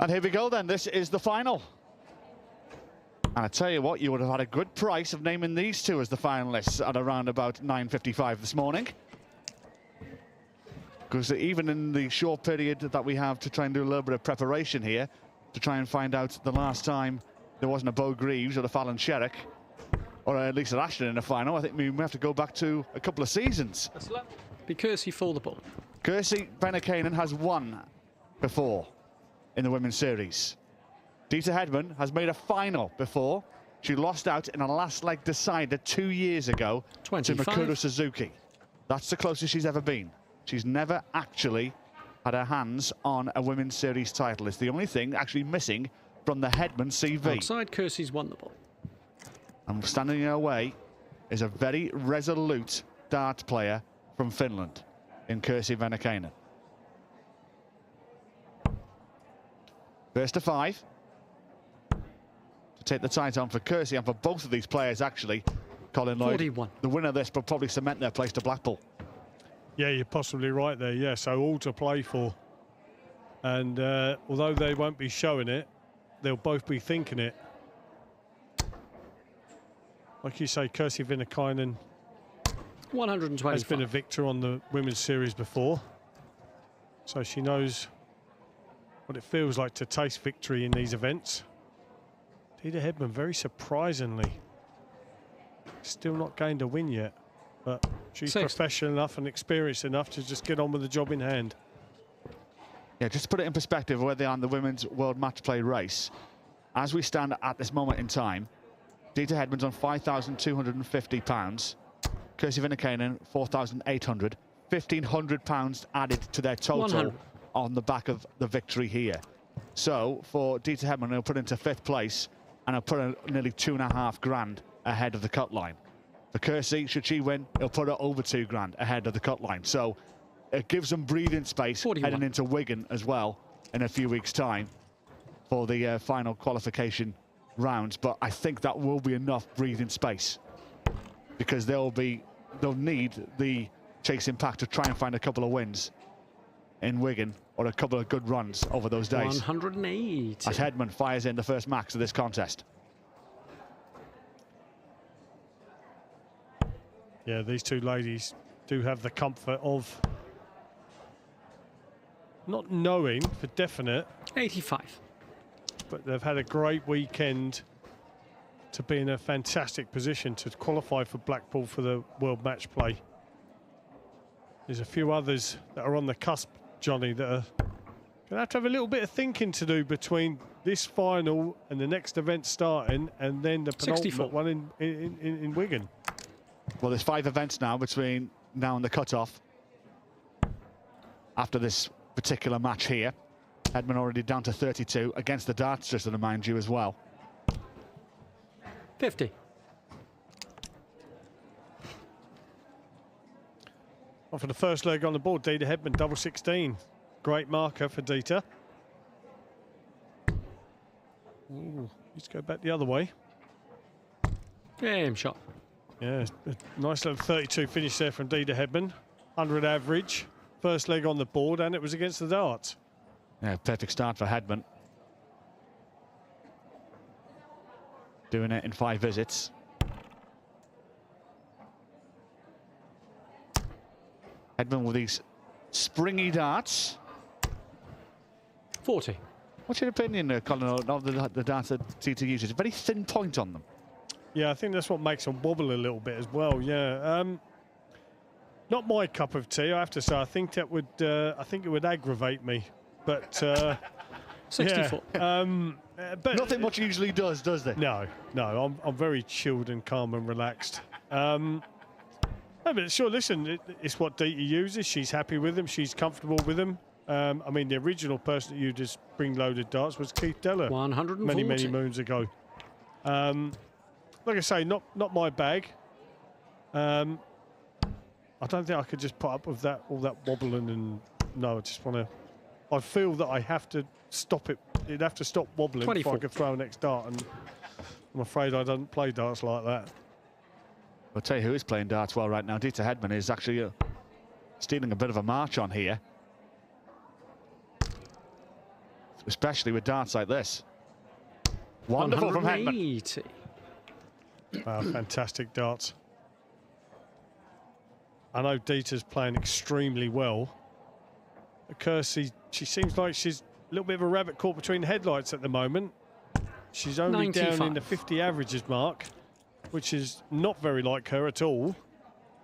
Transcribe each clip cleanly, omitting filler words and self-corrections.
And here we go then, this is the final. And I tell you what, you would have had a good price of naming these two as the finalists at around about 9:55 this morning. Because even in the short period that we have to try and do a little bit of preparation here, to try and find out the last time there wasn't a Bo Greaves or a Fallon Sherrick, or at least an Ashton in the final, I think we have to go back to a couple of seasons. Be Kirsi for the ball. Kirsi Viinikainen has won before in the women's series. Deta Hedman has made a final before. She lost out in a last leg decider 2 years ago 25. to Mikuru Suzuki. That's the closest she's ever been. She's never actually had her hands on a women's series title. It's the only thing actually missing from the Hedman CV. Outside, Kirsi's won the ball. And standing in her way is a very resolute dart player from Finland in Kirsi Viinikainen. First to 5. To take the title on for Kirsi and for both of these players, actually. Colin Lloyd, 41. The winner of this will probably cement their place to Blackpool. Yeah, you're possibly right there. Yeah, so all to play for. And although they won't be showing it, they'll both be thinking it. Like you say, Kirsi Viinikainen 125. has been a victor on the women's series before. So she knows what it feels like to taste victory in these events. Deta Hedman, very surprisingly, still not gained a win yet. But she's professional enough and experienced enough to just get on with the job in hand. Yeah, just to put it in perspective where they are in the women's world match play race. As we stand at this moment in time, Deta Hedman's on £5,250. Kirsi Viinikainen, £4,800. £1,500 added to their total 100. on the back of the victory here. So for Deta Hedman, he'll put into 5th place and he'll put her nearly £2.5 ahead of the cut line. For Kirsi, should she win, he'll put her over £2 ahead of the cut line. So it gives them breathing space 41. heading into Wigan as well in a few weeks' time for the final qualification rounds. But I think that will be enough breathing space because they'll need the chasing pack to try and find a couple of wins in Wigan or a couple of good runs over those days. 108. As Hedman fires in the first max of this contest. Yeah, these two ladies do have the comfort of not knowing for definite, 85. but they've had a great weekend to be in a fantastic position to qualify for Blackpool for the World Match Play. There's a few others that are on the cusp, Johnny, that are going to have a little bit of thinking to do between this final and the next event starting and then the penultimate one in Wigan. Well, there's 5 events now between now and the cut-off. After this particular match here, Hedman already down to 32 against the darts, just to remind you as well. 50. Well, for the first leg on the board, Deta Hedman, double 16. Great marker for Deta. Ooh, let's go back the other way. Game shot. Yeah, a nice little 32 finish there from Deta Hedman. 100 average. First leg on the board, and it was against the darts. Yeah, perfect start for Hedman. Doing it in 5 visits. Hedman with these springy darts. 40. What's your opinion, Colin, of the darts that Deta uses? A very thin point on them. Yeah, I think that's what makes them wobble a little bit as well. Yeah, not my cup of tea, I have to say. I think that would, I think it would aggravate me. But 64. Yeah, but nothing much usually does there? No, I'm very chilled and calm and relaxed. No, but sure, listen, it's what Deta uses. She's happy with them. She's comfortable with them. I mean, the original person that used to spring-loaded darts was Keith Deller 140. many moons ago. Like I say, not my bag. I don't think I could just put up with that, all that wobbling, and no, I just want to. I feel that I have to stop it. It'd have to stop wobbling 24. before I could throw a next dart, and I'm afraid I don't play darts like that. I'll tell you who is playing darts well right now. Deta Hedman is actually stealing a bit of a march on here. especially with darts like this. Wonderful from Hedman. 180. Wow, fantastic darts. I know Deta's playing extremely well. But Kirsi, she seems like she's a little bit of a rabbit caught between headlights at the moment. She's only 95. down in the 50 averages mark, which is not very like her at all.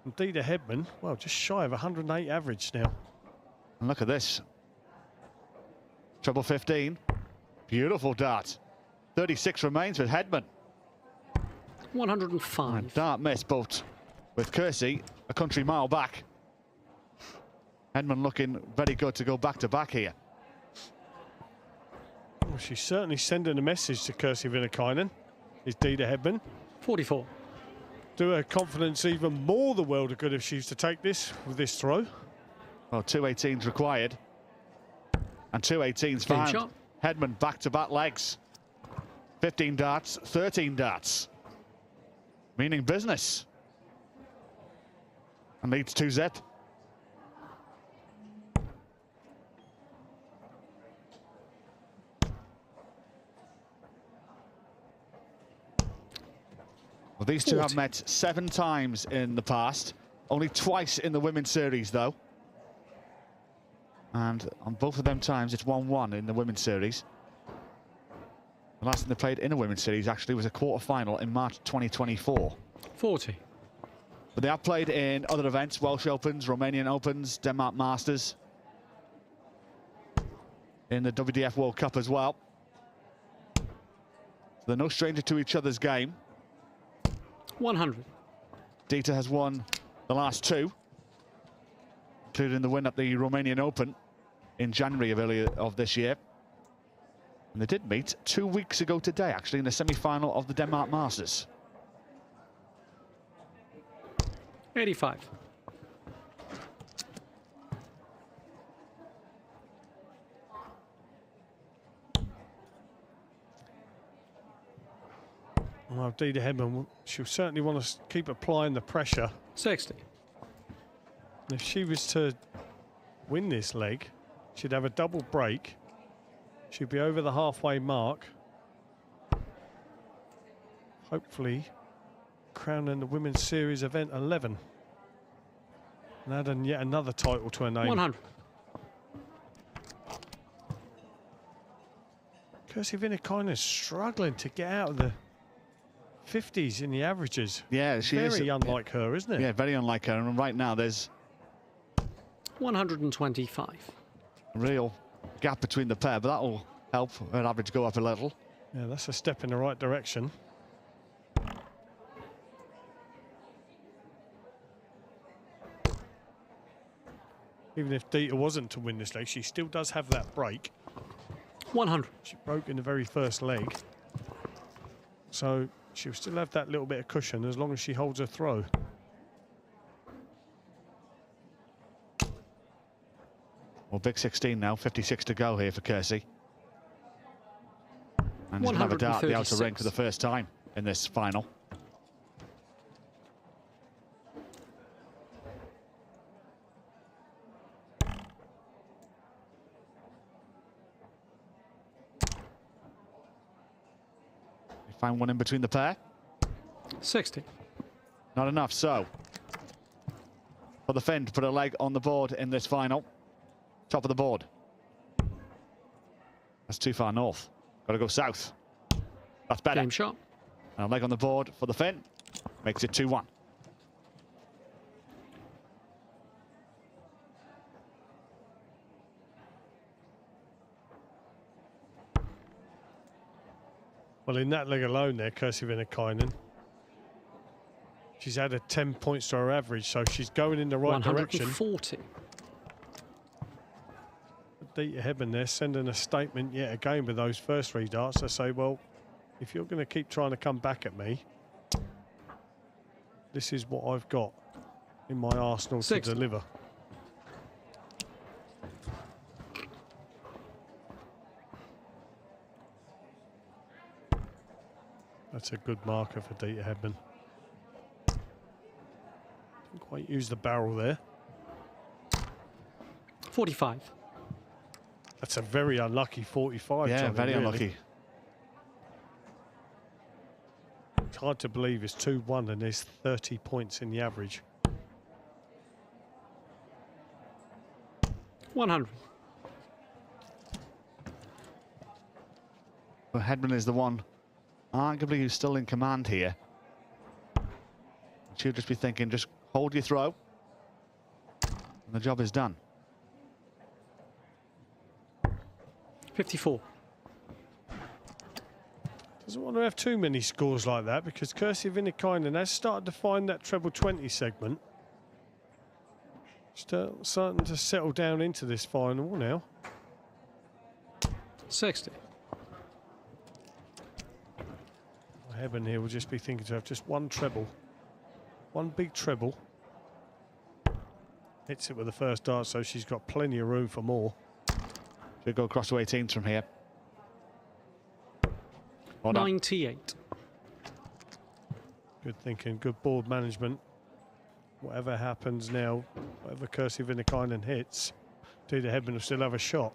And Deta Hedman, well, just shy of 108 average now. And look at this. Treble 15. Beautiful dart. 36 remains with Hedman. 105. Dart miss, but with Kirsi a country mile back. Hedman looking very good to go back to back here. Well, she's certainly sending a message to Kirsi Viinikainen, is Deta Hedman. 44. Do her confidence even more the world of good if she's to take this with this throw. Well, 218s required. And 218s Game found. shot. Hedman back-to-back legs. 15 darts, 13 darts. Meaning business. And leads 2-zip. Well, these two have 40. met 7 times in the past. Only twice in the women's series, though. And on both of them times, it's 1-1 in the women's series. The last time they played in a women's series, actually, was a quarter-final in March 2024. 40. But they have played in other events, Welsh Opens, Romanian Opens, Denmark Masters. In the WDF World Cup as well. So they're no stranger to each other's game. 100. Deta has won the last 2, including the win at the Romanian Open in January of this year. And they did meet 2 weeks ago today, actually, in the semi-final of the Denmark Masters. 85. Well, Deta Hedman, she'll certainly want to keep applying the pressure. 60. And if she was to win this leg, she'd have a double break. She'd be over the halfway mark. Hopefully, crowning the Women's Series event 11. And adding yet another title to her name. 100. Kirsi Viinikainen is struggling to get out of the 50s in the averages. Yeah, she is. Very unlike her, isn't it? Yeah, very unlike her. And right now, there's 125. a real gap between the pair, but that'll help her average go up a little. Yeah, that's a step in the right direction. Even if Deta wasn't to win this leg, she still does have that break. 100. She broke in the very first leg. So she'll still have that little bit of cushion as long as she holds her throw. Well, big 16 now, 56 to go here for Kirsi. And she's going to have a dart at the outer ring for the first time in this final. Find one in between the pair. 60. Not enough, so for the Finn to put a leg on the board in this final. Top of the board. That's too far north. Got to go south. That's better. Game shot. And a leg on the board for the Finn. Makes it 2-1. Well, in that leg alone there, Kirsi Viinikainen, she's added 10 points to her average, so she's going in the right direction. 140. Deta Hedman there sending a statement yet again with those first 3 darts. They say, well, if you're going to keep trying to come back at me, this is what I've got in my arsenal to deliver. That's a good marker for Deta Hedman. Didn't quite use the barrel there. 45. That's a very unlucky 45. Yeah, Johnny, very really. unlucky. It's hard to believe it's 2-1 and there's 30 points in the average. 100. But Hedman is the one, arguably, who's still in command here. She'll just be thinking, just hold your throw, and the job is done. 54. Doesn't want to have too many scores like that because Kirsi Viinikainen has started to find that treble 20 segment. Still starting to settle down into this final now. 60. Hedman here will just be thinking to have just one treble. One big treble. Hits it with the first dart, so she's got plenty of room for more. She'll go across to 18s from here. Well done. 98. Good thinking, good board management. Whatever happens now, whatever Kirsi Viinikainen hits, Deta Hedman will still have a shot.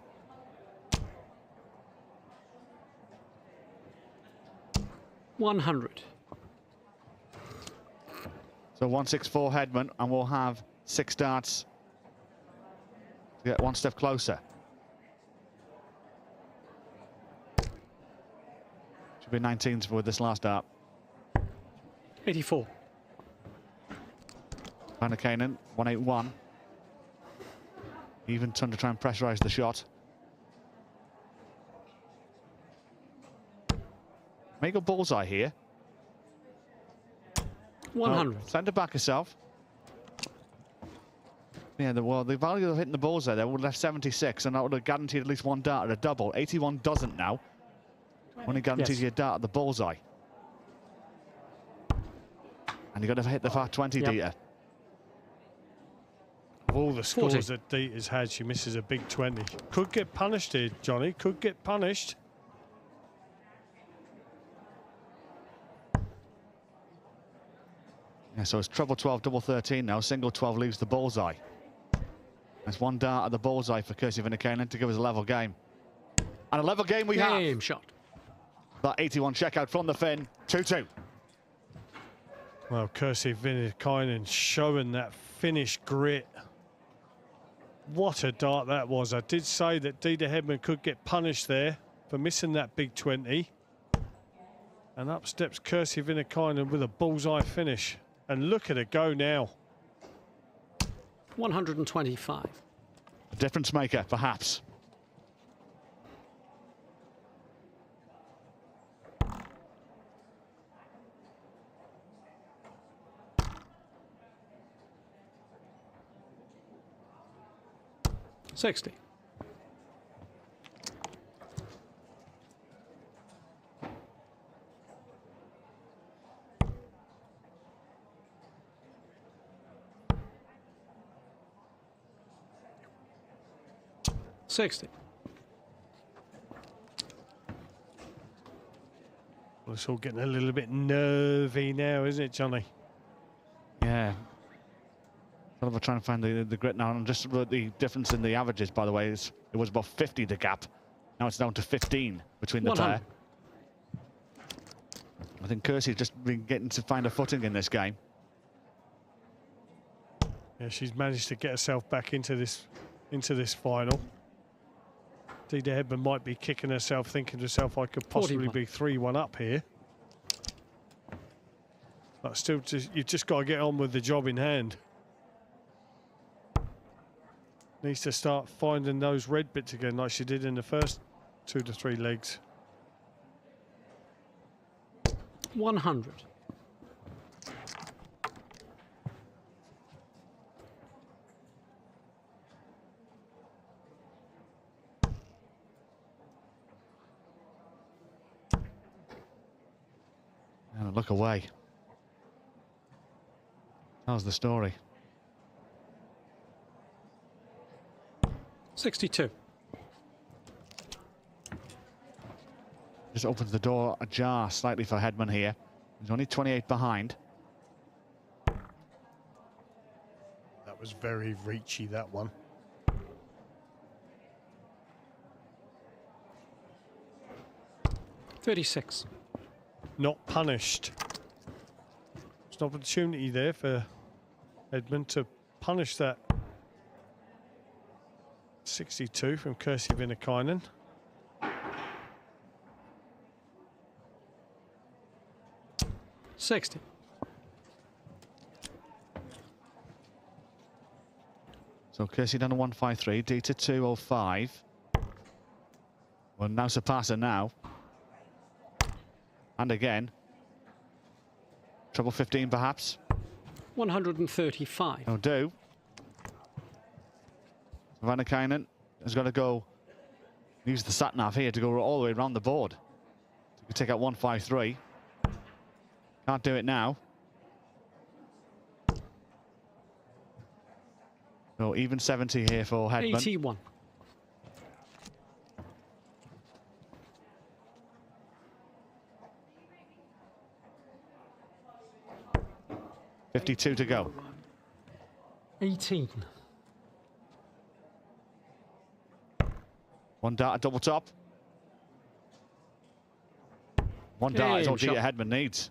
$100. So 164 Hedman, and we'll have 6 darts to get one step closer. Should be 19s with this last dart. 84. Viinikainen, 181. Even ton to try and pressurize the shot. Make a bullseye here. 100. Send it back herself. Yeah, the value of hitting the bullseye there would have left 76, and that would have guaranteed at least one dart at a double. 81 doesn't now. Only guarantees you a dart at the bullseye. And you've got to hit the far 20, Yep. Deta. Of all the scores 40. that Deta's had, she misses a big 20. Could get punished here, Johnny. Could get punished. Yeah, so it's treble 12, double 13 now. Single 12 leaves the bullseye. There's one dart at the bullseye for Kirsi Viinikainen to give us a level game. And a level game we have. Game shot. That 81 checkout from the Finn. 2-2. Well, Kirsi Viinikainen showing that Finnish grit. What a dart that was. I did say that Deta Hedman could get punished there for missing that big 20. And up steps Kirsi Viinikainen with a bullseye finish. And look at her go now. 125. A difference maker, perhaps. $60. $60. Well, it's all getting a little bit nervy now, isn't it, Johnny? Yeah. Sort of trying to find the grit now. And just the difference in the averages, by the way, is it was about 50, the gap. Now it's down to 15 between the 100. pair. I think Kirsi's just been getting to find a footing in this game. Yeah, she's managed to get herself back into this final. Deta Hedman might be kicking herself, thinking to herself, I could possibly 41. be 3-1 up here. But still, you just got to get on with the job in hand. Needs to start finding those red bits again like she did in the first 2 to 3 legs. 100. And look away. That was the story. 62. Just opens the door ajar slightly for Hedman here. He's only 28 behind. That was very reachy, that one. 36. Not punished. There's an opportunity there for Hedman to punish that 62 from Kirsi Viinikainen. $60. So Kirsi down to 153, Deta 205. Well, now surpass her now. And again. Treble 15 perhaps. 135. That'll do. Viinikainen has got to go use the sat nav here to go all the way around the board. So we take out 153. Can't do it now. No, even 70 here for Hedman. 81. $52 to go. 18. One dart at double top. One dart is all Deta Hedman needs.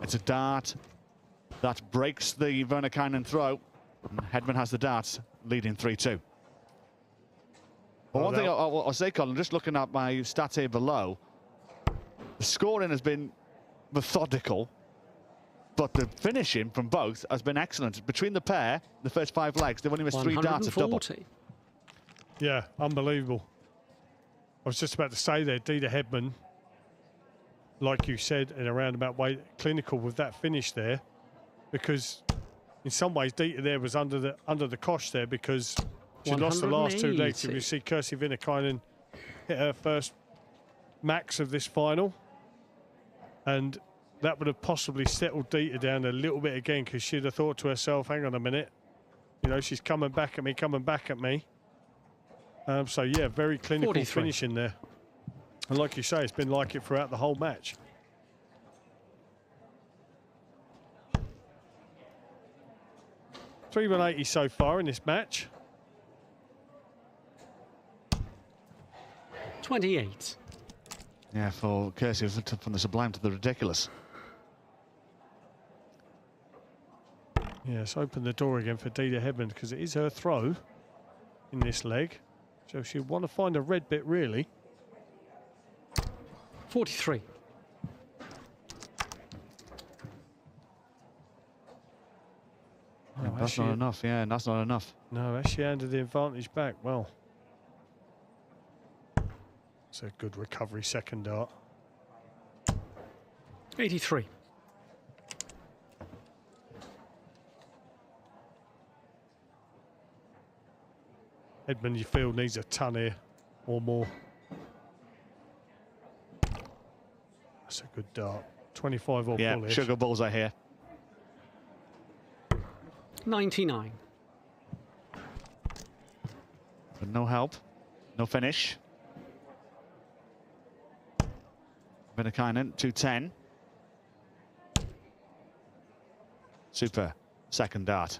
It's a dart that breaks the Viinikainen throw. And Hedman has the darts, leading 3-2. But one thing I'll say, Colin, just looking at my stats here below, the scoring has been methodical, but the finishing from both has been excellent. Between the pair, the first 5 legs, they've only missed 3 darts of double. Yeah, unbelievable. I was just about to say there, Deta Hedman, like you said, in a roundabout way, clinical with that finish there, because in some ways Deta there was under the cosh there because she lost the last 2 legs. If you see Kirsi Viinikainen hit her first max of this final, and that would have possibly settled Deta down a little bit again, because she'd have thought to herself, hang on a minute, you know, she's coming back at me, coming back at me. So yeah, very clinical 43. finish in there. And like you say, it's been like it throughout the whole match. $3,180 so far in this match. 28. Yeah, for Kirsi, from the sublime to the ridiculous. Yes, open the door again for Deta Hedman, because it is her throw in this leg. So she'll want to find a red bit, really. 43. Yeah, that's not enough, yeah, and that's not enough. No, as she handed the advantage back, well. It's a good recovery second dart. 83. Hedman, you feel, needs a ton here or more. That's a good dart. 25 or yeah, sugar bullseye here. 99. But no help, no finish. Viinikainen, 210. Super second dart.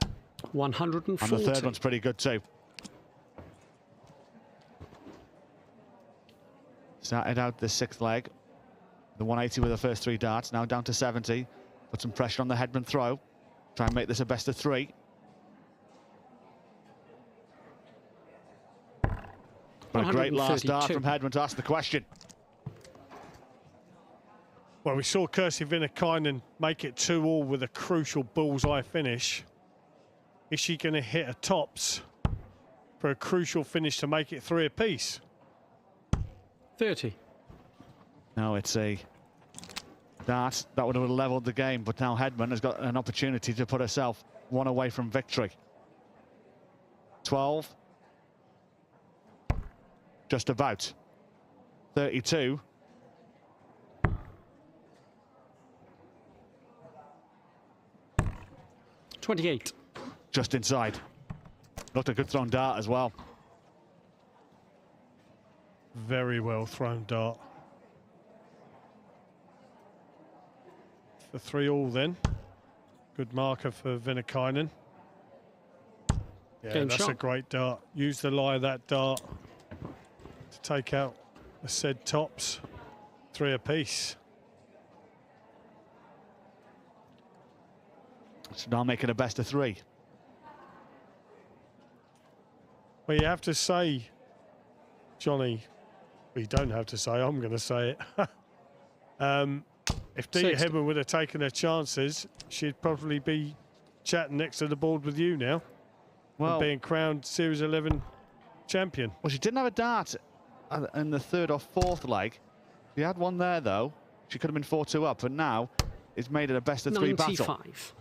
140. And the third one's pretty good too. Started out the 6th leg. The 180 with the first 3 darts, now down to 70. Put some pressure on the Hedman throw. Try and make this a best of 3. But a great last dart from Hedman to ask the question. Well, we saw Kirsi Viinikainen make it 2-all with a crucial bullseye finish. Is she going to hit a tops for a crucial finish to make it 3 apiece? 30. No, it's a dart that would have leveled the game, but now Hedman has got an opportunity to put herself 1 away from victory. 12. Just about. 32. $28. Just inside. Looked a good thrown dart as well. Very well thrown dart. The 3-all then. Good marker for Viinikainen. Yeah, Game that's shot. a great dart. Use the lie of that dart to take out the said tops. 3 apiece. So now making a best of 3. Well, you have to say, Johnny, well, you don't have to say, I'm going to say it. If Deta 60. Hedman would have taken her chances, she'd probably be chatting next to the board with you now. Well, And being crowned Series 11 champion. well, she didn't have a dart in the 3rd or 4th leg. She had one there, though. She could have been 4-2 up, but now it's made it a best of 3 battle. 95.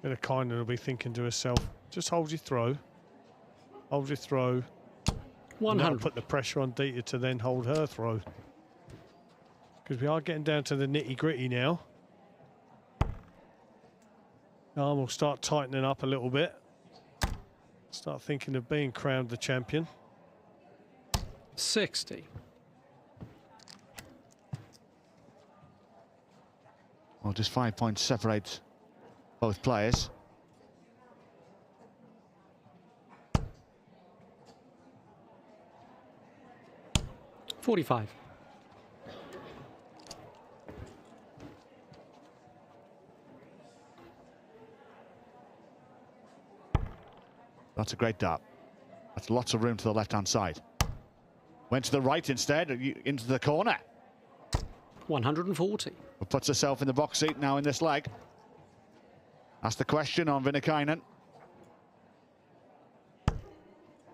Viinikainen will be thinking to herself, just hold your throw. Hold your throw. And that'll 100. put the pressure on Deta to then hold her throw. Because we are getting down to the nitty-gritty now. Arm will start tightening up a little bit. Start thinking of being crowned the champion. 60. Well, just 5 points separate both players. $45. That's a great dart. That's lots of room to the left-hand side. Went to the right instead, into the corner. 140. But puts herself in the box seat now in this leg. That's the question on Viinikainen.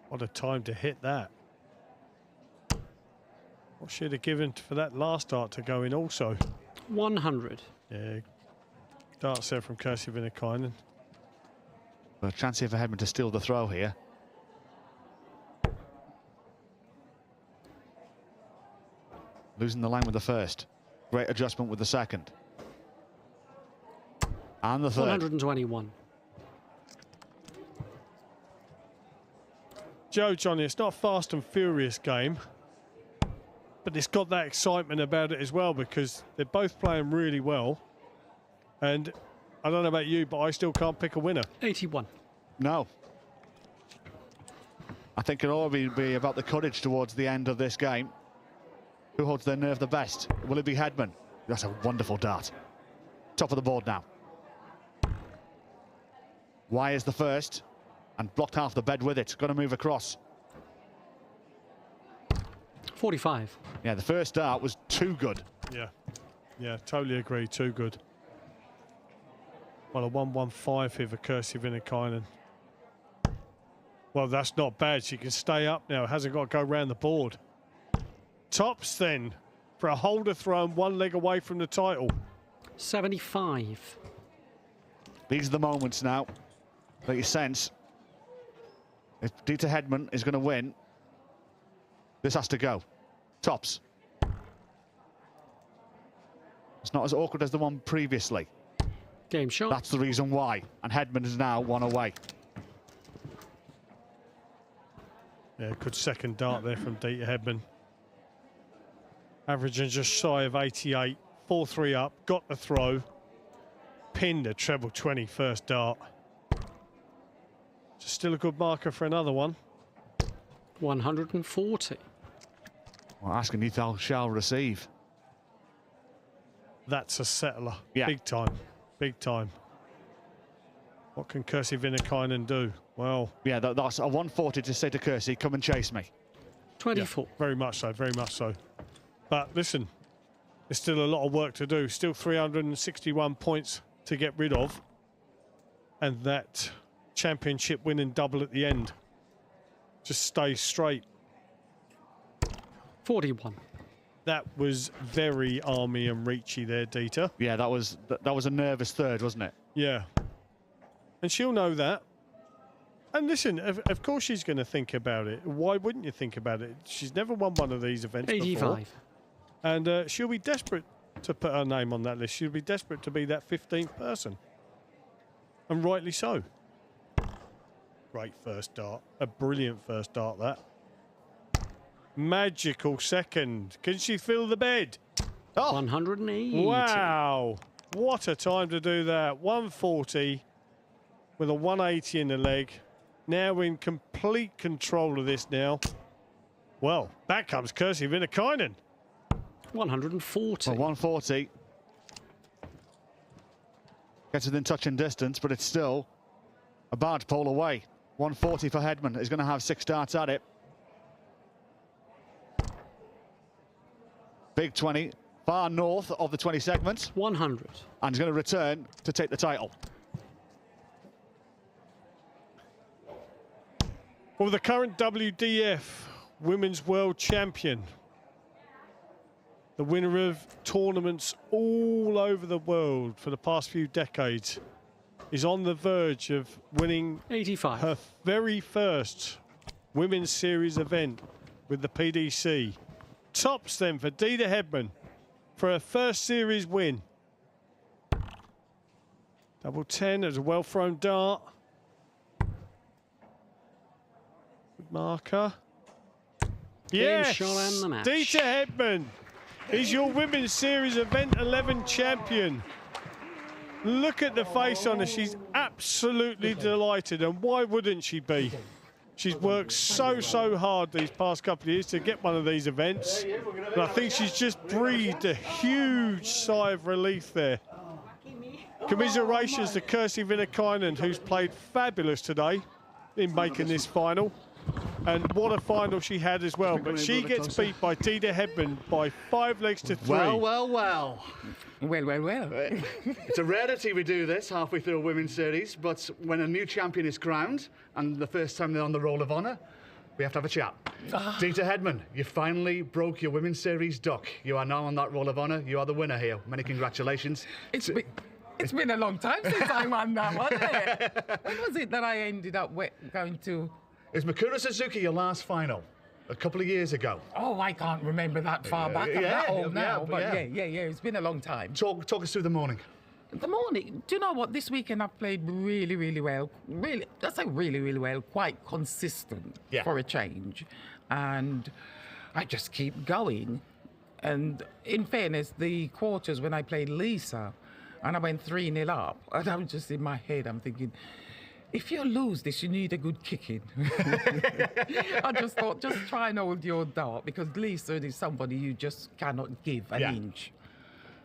What a time to hit that. What should have given for that last dart to go in also? 100. Yeah, darts there from Kirsi Viinikainen. A chance here for Hedman to steal the throw here. Losing the line with the first. Great adjustment with the second. And the third. 121. Johnny, it's not a fast and furious game, but it's got that excitement about it as well because they're both playing really well. And I don't know about you, but I still can't pick a winner. 81. No. I think it'll all be about the courage towards the end of this game. Who holds their nerve the best? Will it be Hedman? That's a wonderful dart. Top of the board now. Y is the first and blocked half the bed with it. Got to move across. 45. Yeah, the first dart was too good. Yeah, totally agree. Too good. Well, a 115 here for Kirsi Viinikainen. Well, that's not bad. She can stay up now. Hasn't got to go round the board. Tops then for a holder thrown 1 leg away from the title. 75. These are the moments now that you sense. If Deta Hedman is going to win, this has to go. Tops. It's not as awkward as the one previously. Game shot. That's the reason why. And Hedman is now 1 away. Yeah, good second dart there from Deta Hedman. Averaging just shy of 88. 4-3 up. Got the throw. Pinned a treble 20 first dart. Still a good marker for another one. 140. Well, asking you shall receive. That's a settler. Yeah. Big time. Big time. What can Kirsi Viinikainen do? Well, Yeah, that's a 140 to say to Kirsi, come and chase me. 24. yeah, very much so, very much so. But listen, there's still a lot of work to do. Still 361 points to get rid of. And that championship winning double at the end. Just stay straight. 41. That was very army and reachy there, Deta. Yeah, that was a nervous third, wasn't it? Yeah. And she'll know that. And listen, of course she's going to think about it. Why wouldn't you think about it? She's never won one of these events 85. before. And she'll be desperate to put her name on that list. She'll be desperate to be that 15th person. And rightly so. Great first dart. A brilliant first dart, that. Magical second. Can she fill the bed? Oh, 180. Wow. What a time to do that. 140 with a 180 in the leg. now in complete control of this now. Well, back comes Kirsi Viinikainen. 140. Well, 140. Gets within touching distance, but it's still a barge pole away. 140 for Hedman. He's going to have 6 darts at it. Big 20, far north of the 20 segments. 100. And he's going to return to take the title. Well, the current WDF Women's World Champion, the winner of tournaments all over the world for the past few decades, is on the verge of winning 85. her very first Women's Series event with the PDC. Tops then for Deta Hedman for her first series win. Double 10 as a well thrown dart. Good marker. Yes, shot and the match. Deta Hedman is your Women's Series Event 11 champion. Look at the face on her. She's absolutely delighted, and why wouldn't she be? She's worked so hard these past couple of years to get one of these events. And I think she's just breathed a huge sigh of relief there. Commiserations to Kirsi Viinikainen, who's played fabulous today in making this final. And what a final she had as well. But she gets beat by Deta Hedman by 5 legs to 3. Well. Well. It's a rarity we do this halfway through a women's series, but when a new champion is crowned and the first time they're on the Roll of Honour, we have to have a chat. Deta Hedman, you finally broke your women's series duck. You are now on that Roll of Honour. You are the winner here. Many congratulations. It's been a long time since I won that one, isn't it? When was it that I ended up going to? Is Mikura Suzuki your last final? A couple of years ago. Oh, I can't remember that far back. I'm that old now, but yeah, it's been a long time. Talk us through the morning. The morning, do you know what? This weekend I've played really well. Really, that's like really well. Quite consistent for a change. And I just keep going. And in fairness, the quarters when I played Lisa, and I went 3-0 up, and I'm just in my head, I'm thinking, if you lose this, you need a good kicking. I just thought, just try and hold your dart, because Lisa is somebody you just cannot give an inch.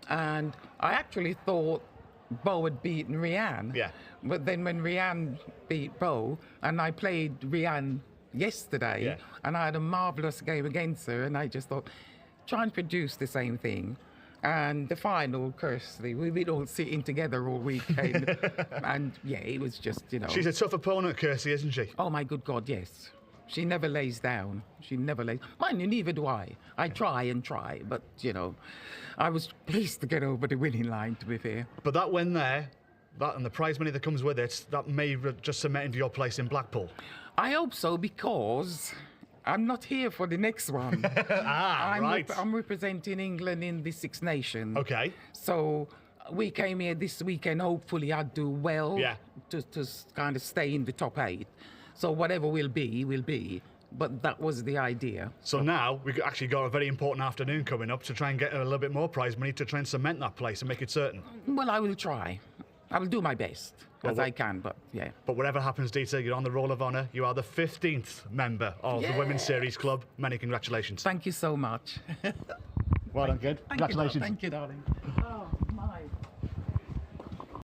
And I actually thought Bo had beaten Rianne. Yeah. But then when Rianne beat Bo, and I played Rianne yesterday, and I had a marvellous game against her, and I just thought, try and produce the same thing. And the final, Kirsi, we've been all sitting together all weekend. And yeah, it was just, you know. She's a tough opponent, Kirsi, isn't she? Oh my good God, yes. She never lays down. She never lays. Mind you, neither do I. I try and try, but you know, I was pleased to get over the winning line, to be fair. But that win there, that and the prize money that comes with it, that may just cement into your place in Blackpool. I hope so, because I'm not here for the next one. Right. I'm representing England in the Six Nations. Okay. So we came here this weekend. Hopefully, I'd do well to kind of stay in the top 8. So whatever will be. But that was the idea. So now we've actually got a very important afternoon coming up to try and get a little bit more prize money to try and cement that place and make it certain. Well, I will try. I will do my best as I can, but yeah. But whatever happens, Deta, you're on the Roll of Honour. You are the 15th member of the Women's Series Club. Many congratulations. Thank you so much. Well done, kid. Congratulations. Thank you, darling.